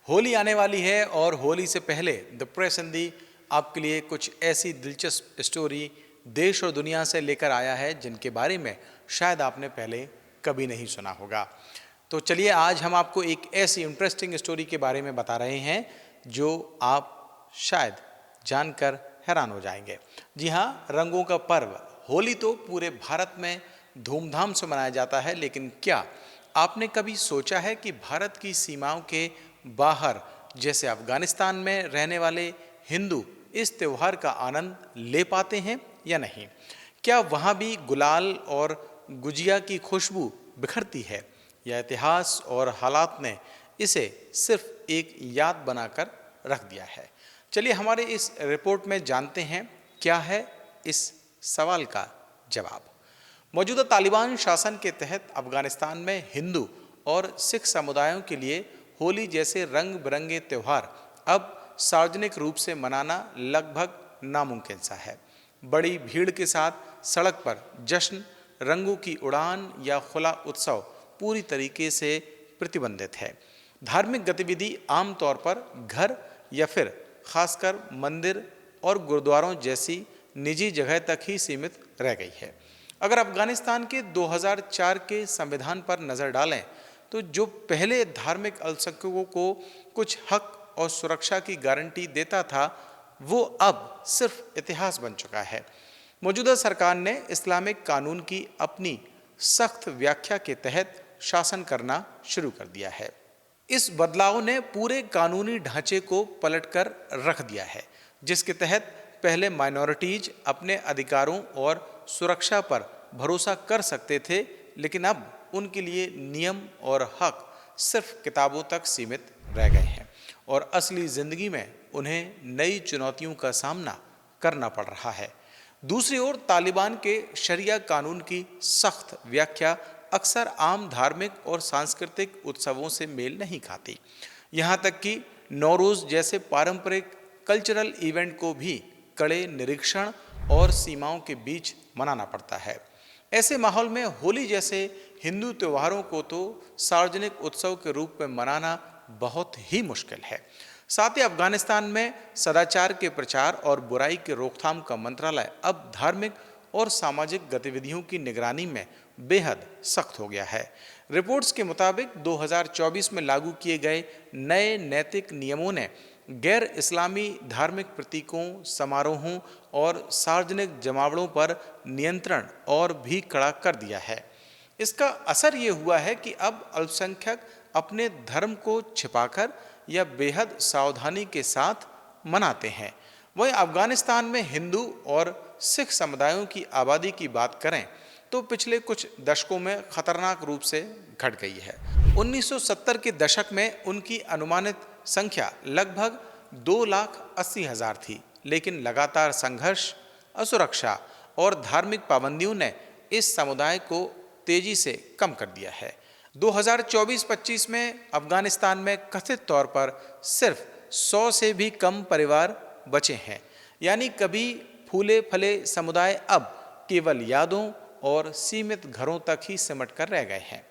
होली आने वाली है और होली से पहले द प्रेस हिंदी आपके लिए कुछ ऐसी दिलचस्प स्टोरी देश और दुनिया से लेकर आया है जिनके बारे में शायद आपने पहले कभी नहीं सुना होगा। तो चलिए आज हम आपको एक ऐसी इंटरेस्टिंग स्टोरी के बारे में बता रहे हैं जो आप शायद जानकर हैरान हो जाएंगे। जी हाँ, रंगों का पर्व होली तो पूरे भारत में धूमधाम से मनाया जाता है, लेकिन क्या आपने कभी सोचा है कि भारत की सीमाओं के बाहर जैसे अफगानिस्तान में रहने वाले हिंदू इस त्योहार का आनंद ले पाते हैं या नहीं? क्या वहाँ भी गुलाल और गुजिया की खुशबू बिखरती है या इतिहास और हालात ने इसे सिर्फ एक याद बनाकर रख दिया है? चलिए हमारे इस रिपोर्ट में जानते हैं क्या है इस सवाल का जवाब। मौजूदा तालिबान शासन के तहत अफगानिस्तान में हिंदू और सिख समुदायों के लिए होली जैसे रंग बिरंगे त्यौहार अब सार्वजनिक रूप से मनाना लगभग नामुमकिन सा है। बड़ी भीड़ के साथ सड़क पर जश्न, रंगों की उड़ान या खुला उत्सव पूरी तरीके से प्रतिबंधित है। धार्मिक गतिविधि आमतौर पर घर या फिर खासकर मंदिर और गुरुद्वारों जैसी निजी जगह तक ही सीमित रह गई है। अगर अफगानिस्तान के 2004 के संविधान पर नज़र डालें तो जो पहले धार्मिक अल्पसंख्यकों को कुछ हक और सुरक्षा की गारंटी देता था, वो अब सिर्फ इतिहास बन चुका है। मौजूदा सरकार ने इस्लामिक कानून की अपनी सख्त व्याख्या के तहत शासन करना शुरू कर दिया है। इस बदलाव ने पूरे कानूनी ढांचे को पलटकर रख दिया है, जिसके तहत पहले माइनॉरिटीज अपने अधिकारों और सुरक्षा पर भरोसा कर सकते थे, लेकिन अब उनके लिए नियम और हक सिर्फ किताबों तक सीमित रह गए हैं और असली जिंदगी में उन्हें नई चुनौतियों का सामना करना पड़ रहा है। दूसरी ओर तालिबान के शरिया कानून की सख्त व्याख्या अक्सर आम धार्मिक और सांस्कृतिक उत्सवों से मेल नहीं खाती। यहाँ तक कि नौरोज जैसे पारंपरिक कल्चरल इवेंट को भी कड़े निरीक्षण और सीमाओं के बीच मनाना पड़ता है। ऐसे माहौल में होली जैसे हिंदू त्योहारों को तो सार्वजनिक उत्सव के रूप में मनाना बहुत ही मुश्किल है। साथ ही अफगानिस्तान में सदाचार के प्रचार और बुराई के रोकथाम का मंत्रालय अब धार्मिक और सामाजिक गतिविधियों की निगरानी में बेहद सख्त हो गया है। रिपोर्ट्स के मुताबिक 2024 में लागू किए गए नए नैतिक नियमों ने गैर इस्लामी धार्मिक प्रतीकों, समारोहों और सार्वजनिक जमावड़ों पर नियंत्रण और भी कड़ा कर दिया है। इसका असर ये हुआ है कि अब अल्पसंख्यक अपने धर्म को छिपाकर या बेहद सावधानी के साथ मनाते हैं। वहीं अफगानिस्तान में हिंदू और सिख समुदायों की आबादी की बात करें तो पिछले कुछ दशकों में खतरनाक रूप से घट गई है। 1970 के दशक में उनकी अनुमानित संख्या लगभग 2,80,000 थी, लेकिन लगातार संघर्ष, असुरक्षा और धार्मिक पाबंदियों ने इस समुदाय को तेजी से कम कर दिया है। 2024-25 में अफगानिस्तान में कथित तौर पर सिर्फ 100 से भी कम परिवार बचे हैं, यानी कभी फूले फले समुदाय अब केवल यादों और सीमित घरों तक ही सिमट कर रह गए हैं।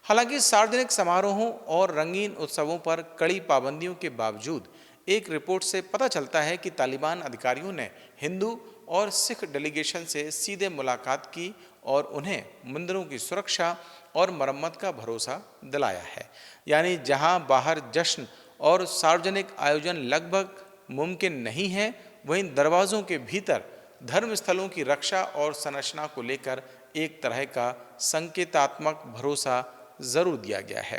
हालांकि सार्वजनिक समारोहों और रंगीन उत्सवों पर कड़ी पाबंदियों के बावजूद एक रिपोर्ट से पता चलता है कि तालिबान अधिकारियों ने हिंदू और सिख डेलीगेशन से सीधे मुलाकात की और उन्हें मंदिरों की सुरक्षा और मरम्मत का भरोसा दिलाया है। यानी जहां बाहर जश्न और सार्वजनिक आयोजन लगभग मुमकिन नहीं है, वहीं दरवाज़ों के भीतर धर्म स्थलों की रक्षा और संरचना को लेकर एक तरह का संकेतात्मक भरोसा ज़रूर दिया गया है।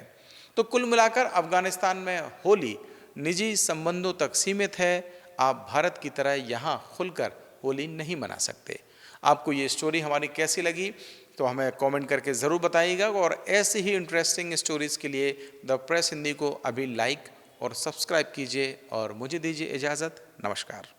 तो कुल मिलाकर अफगानिस्तान में होली निजी संबंधों तक सीमित है। आप भारत की तरह यहाँ खुलकर होली नहीं मना सकते। आपको ये स्टोरी हमारी कैसी लगी तो हमें कमेंट करके ज़रूर बताइएगा और ऐसे ही इंटरेस्टिंग स्टोरीज़ के लिए द प्रेस हिंदी को अभी लाइक और सब्सक्राइब कीजिए और मुझे दीजिए इजाज़त। नमस्कार।